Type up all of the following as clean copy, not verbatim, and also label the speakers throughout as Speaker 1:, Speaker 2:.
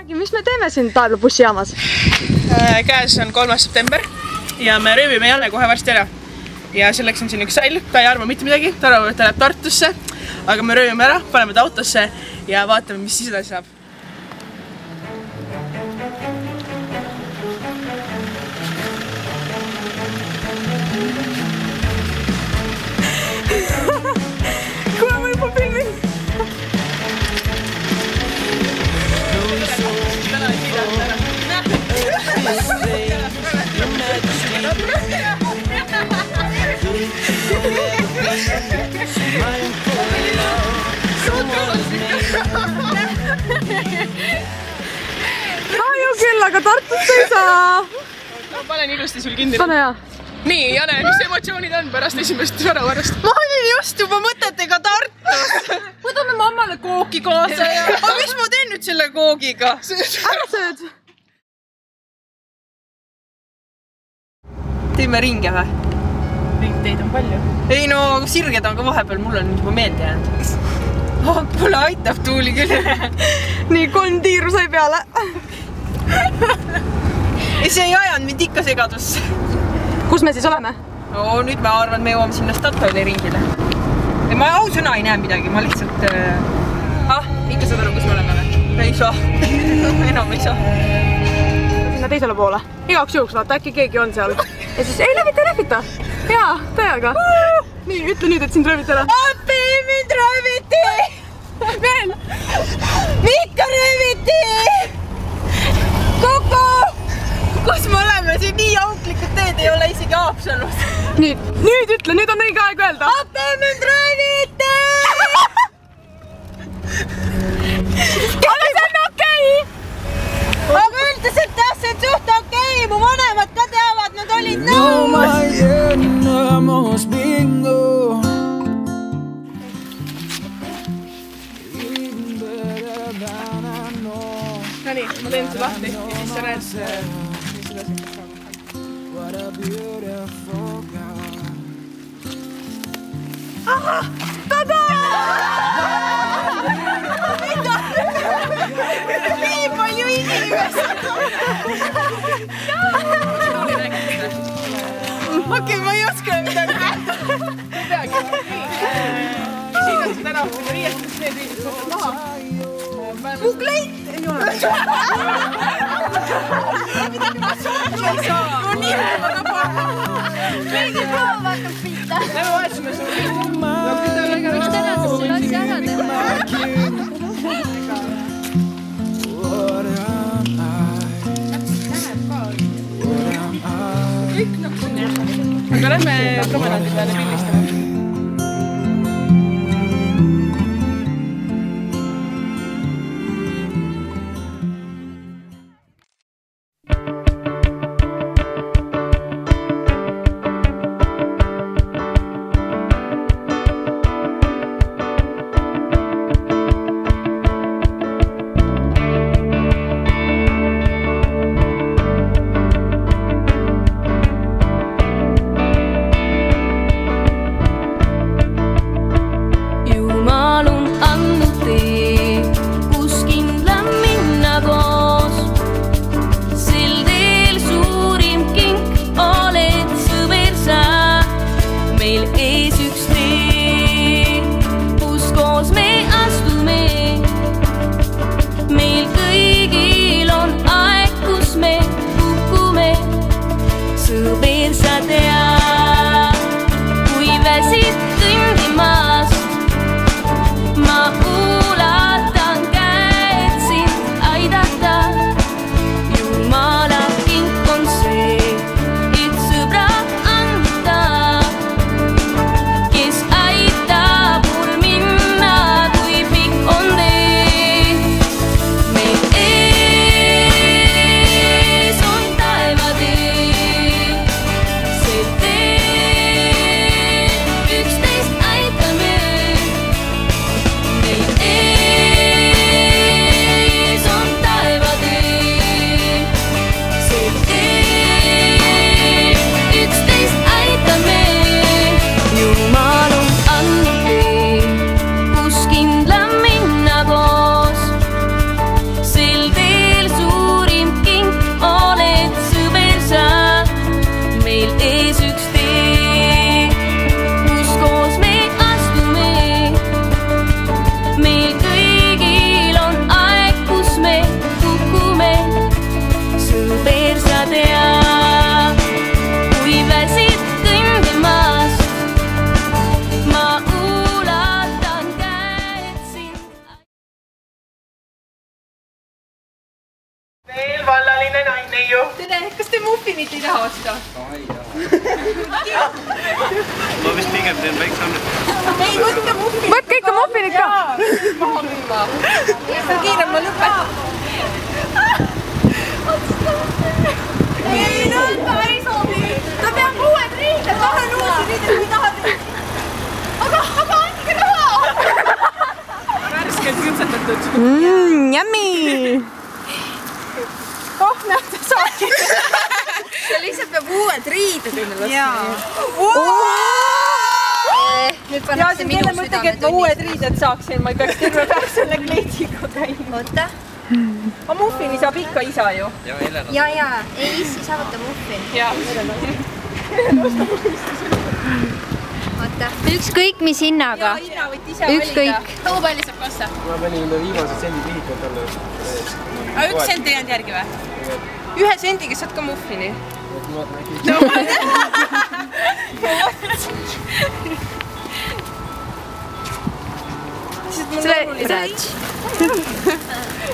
Speaker 1: räägi, mis me teeme siin Taarlu bussijaamas?
Speaker 2: Käes on 3. september ja me röövime Janne kohe varsti ära. Ja selleks on siin üks sall, ta ei arva mitte midagi, ta arvab, et ta läheb Tartusse, aga me röövime ära, paneme ta autosse ja vaatame, mis siis edasi saab.
Speaker 1: Kuule, ma juba filmin! Kahju küll, aga Tartust ei saa!
Speaker 2: Ma panen ilusti sul kinni.
Speaker 1: Pane hea.
Speaker 2: Nii, Jane, mis emotsioonid on pärast esimest väravarast?
Speaker 3: Ma olin just juba mõtetega Tartus. Võtame mammale kooki kaasa ja... Aga mis ma teen nüüd selle koogiga?
Speaker 1: Ära sööd!
Speaker 3: Teeme ringe või?
Speaker 2: Ringteid on palju.
Speaker 3: Ei no, sirged on ka vahepeal, mul on juba meelde jäänud. Kuule, aitab tuuli küll.
Speaker 1: Nii, 3 tiiru sai peale.
Speaker 3: See ei ajanud mind ikka segadusse.
Speaker 1: Kus me siis oleme?
Speaker 3: No nüüd ma arvan, et me jõuame sinna Statoili ringile. Ma ausõna ei näe midagi, ma lihtsalt...
Speaker 2: Ikka saad aru, kus me oleme või?
Speaker 3: Ei saa. Enam ei saa.
Speaker 1: Sinna teisele poole. Igaks juhuks vaata, äkki keegi on seal. Ja siis, ei lehvita. Jaa, täiega. Nii, ütle nüüd, et sind rööviti ära.
Speaker 3: Appi, mind rööviti!
Speaker 1: Veel!
Speaker 3: Mikka rööviti! Kuku! Kus me oleme? Siin nii auklikud teed ei ole isegi Haapsalus.
Speaker 1: Nüüd ütle, nüüd on õige aeg öelda.
Speaker 3: Appi, mind rööviti!
Speaker 1: Aga see on okei!
Speaker 3: Aga üldiselt jah, see on suht okei. Mu vanemad ka teavad, nad olid nõus.
Speaker 2: No nii, ma teen see lahti ja siis sa näed, mis seda siin
Speaker 1: Aha! Tada!
Speaker 3: Nii palju inimesed! Okei, ma ei oska midagi.
Speaker 2: Siin on seda ära, kui riiestust need riidid võtad maha.
Speaker 3: Mu kleit ei ole. Midagi ma soovin ei saa. No nii, ma ka parem.
Speaker 4: Kõigi päeva hakkab pihta.
Speaker 2: Lähme vahetusime sul riid.
Speaker 4: Miks te näete selle asja ära teha?
Speaker 2: Aga lähme promenadi peale pildistama.
Speaker 3: osta.
Speaker 5: Ma vist pigem teen väikse annetuse.
Speaker 3: Ei, võtke muffinid.
Speaker 1: Võtke ikka muffinid ka.
Speaker 3: Maha müüma. Kiirem, ma lõpetan. Ei, nõnda ei sobi. Ta peab uued riided. Tahan uusi riided, kui tahad riided. Aga andke raha.
Speaker 2: Värskelt küpsetatud.
Speaker 1: Yummy.
Speaker 3: Oh, näete, saaki. Ta lihtsalt peab uued riided endale
Speaker 4: nüüd
Speaker 3: ja
Speaker 4: pannakse
Speaker 3: siin
Speaker 4: minu
Speaker 3: kelle mõttegi, et ma uued riided saaksin, ma ei peaks terve päev selle kleitiga käima.
Speaker 4: oota.
Speaker 3: Aga muffini saab ikka isa ju.
Speaker 4: ja, ei issi saab võtta muffin. oota, ükskõik mis hinnaga.
Speaker 3: Hinna võid ise
Speaker 4: Ükskõik.
Speaker 3: Kui palju saab kosta?
Speaker 5: Ma panin enda viimased sendid vihikad talle.
Speaker 2: Aga 1 sent ei jäänud järgi või?
Speaker 3: 1 sendiga saad ka muffini.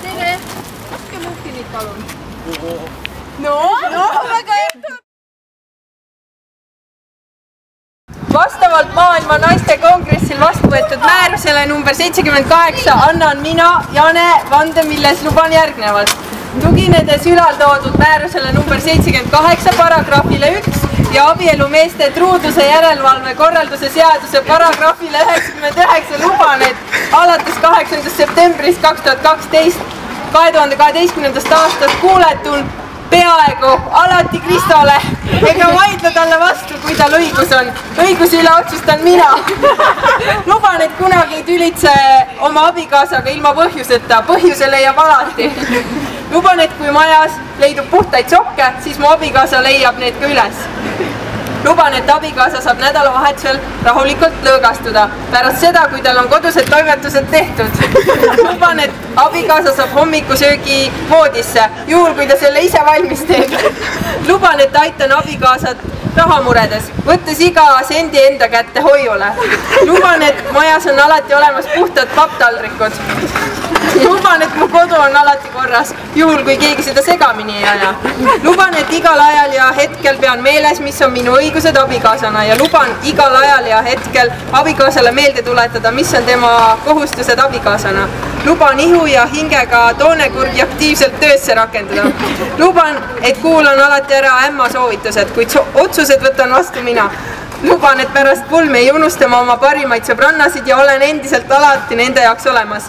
Speaker 4: tere.
Speaker 3: Võtke muffinid, palun. No, väga hea. Vastavalt Maailma Naiste Kongressil vastu võetud määrusele number 78 annan mina, Jane, vande, milles luban järgnevalt. Tuginedes ülaltoodud määrusele number 78 paragrahvile 1 ja abielumeeste truuduse järelevalve korralduse seaduse paragrahvile 99 luban, et alates 8. septembrist 2012. aastast kuuletun peaaegu alati Kristole ega vaidle talle vastu, kui tal õigus on. Õiguse üle otsustan mina. Luban, et kunagi ei tülitse oma abikaasaga ilma põhjuseta. Põhjuse leiab alati. Luban, et kui majas leidub puhtaid sokke, siis mu abikaasa leiab need ka üles. Luban, et abikaasa saab nädalavahetusel rahulikult lõõgastuda pärast seda, kui tal on kodused toimetused tehtud. Luban, et abikaasa saab hommikusöögi voodisse, juhul kui ta selle ise valmis teeb. Luban, et aitan abikaasat rahamuredes, võttes iga sendi enda kätte hoiule. Luban, et majas on alati olemas puhtad papptaldrikud. Luban, et mu kodu on alati korras, juhul kui keegi seda segamini ei aja. Luban, et igal ajal ja hetkel pean meeles, mis on minu õigused abikaasana ja luban igal ajal ja hetkel abikaasale meelde tuletada, mis on tema kohustused abikaasana. Luban ihu ja hingega toonekurgi aktiivselt töösse rakendada. Luban, et kuulan alati ära ämma soovitused, kuid otsused võtan vastu mina. Luban, et pärast pulmi ei unusta ma oma parimaid sõbrannasid ja olen endiselt alati nende jaoks olemas.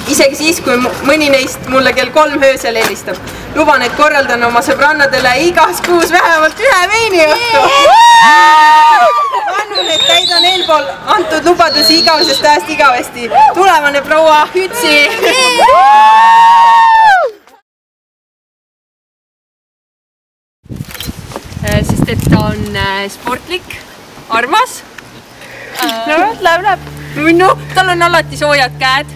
Speaker 3: Isegi siis, kui mõni neist mulle kell 3 öösel helistab. Luban, et korraldan oma sõbrannadele igas kuus vähemalt 1 veiniõhtu. Annun, et täidan eelpool antud lubadusi igavesest ajast igavesti. Tulevane proua Hütsi! Sest et ta on sportlik, armas. Läheb. No, tal on alati soojad käed.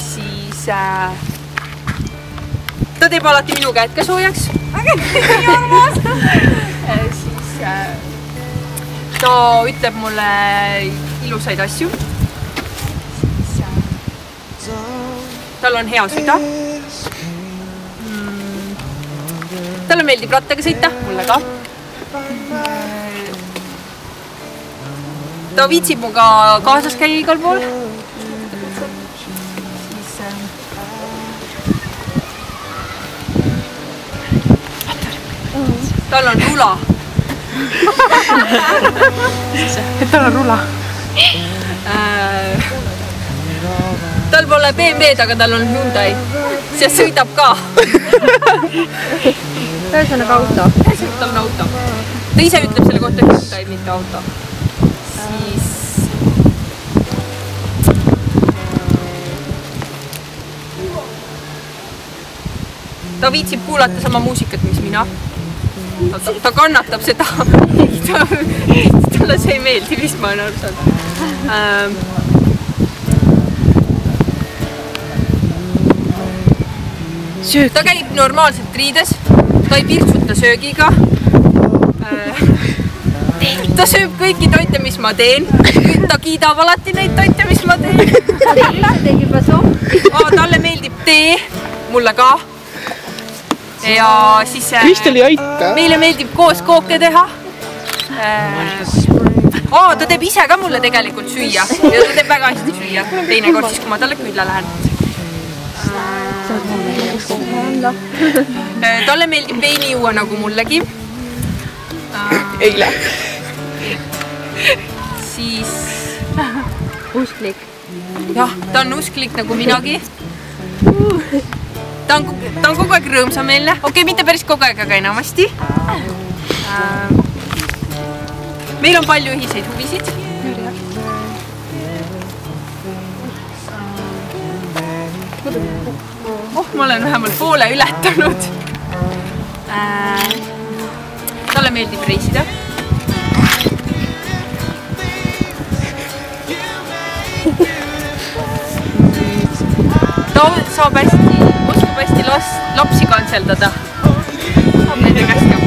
Speaker 3: Siis ta teeb alati minu käed ka soojaks. Siis ta ütleb mulle ilusaid asju. Tal on hea süda. Talle meeldib rattaga sõita, mulle ka. Ta viitsib muga kaasas käia igal pool. Tal on rula.
Speaker 1: Et tal on rula.
Speaker 3: Tal pole BMW-d, aga tal on Hyundai. See sõidab ka.
Speaker 4: ühesõnaga auto.
Speaker 3: Tal on auto. Ta ise ütleb selle kohta Hyundai, mitte auto. Siis... Ta viitsib kuulata sama muusikat, mis mina. Ta kannatab seda. Talle see ei meeldi, vist ma olen aru saanud. Ta käib normaalselt riides. Ta ei pirtsuta söögiga. Ta sööb kõiki toite, mis ma teen. Ta kiidab alati neid toite, mis ma teen.
Speaker 4: Ta tegi juba soppi.
Speaker 3: Talle meeldib tee. Mulle ka. ja siis
Speaker 2: Kristel ei aita.
Speaker 3: meile meeldib koos kooke teha. Ta teeb ise ka mulle tegelikult süüa ja ta teeb väga hästi süüa. Teinekord siis, kui ma talle külla lähen. Talle meeldib veini juua nagu mullegi.
Speaker 2: Eile.
Speaker 3: Siis...
Speaker 4: Usklik.
Speaker 3: Jah, ta on usklik nagu minagi. Ta on kogu aeg rõõmsameelne. Okei, mitte päris kogu aeg, aga enamasti. Meil on palju ühiseid huvisid. Ma olen vähemalt poole ületanud. Talle meeldib reisida. Ta oskab hästi lapsi kantseldada. Saab nende kästi hakkama.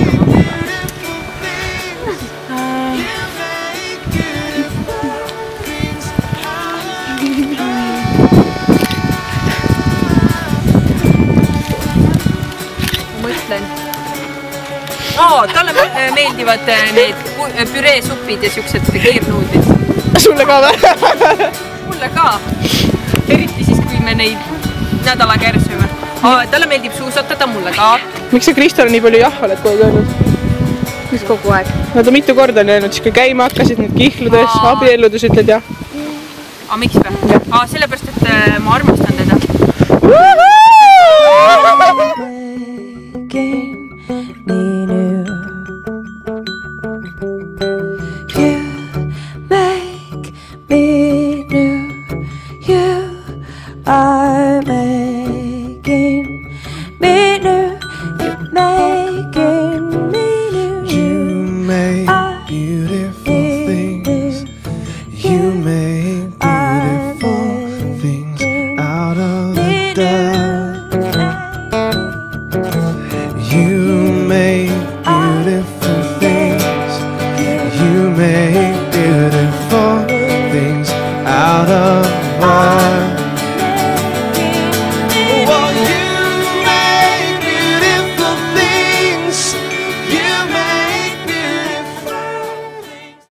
Speaker 3: Talle meeldivad need püreesupid ja siuksed kiirnuudlid.
Speaker 2: Sulle ka või?
Speaker 3: Mulle ka. Eriti siis, kui me neid nädalaga järjest sööme. Talle meeldib suusatada, mulle ka.
Speaker 2: Miks sa Kristole nii palju jah oled kogu öelnud?
Speaker 4: Mis kogu aeg?
Speaker 2: No ta mitu korda on öelnud, siis kui käima hakkasid nüüd kihludes, abielludes ütled jah.
Speaker 3: Miks või? Sellepärast, et ma armastan teda.
Speaker 6: Beautiful things out of what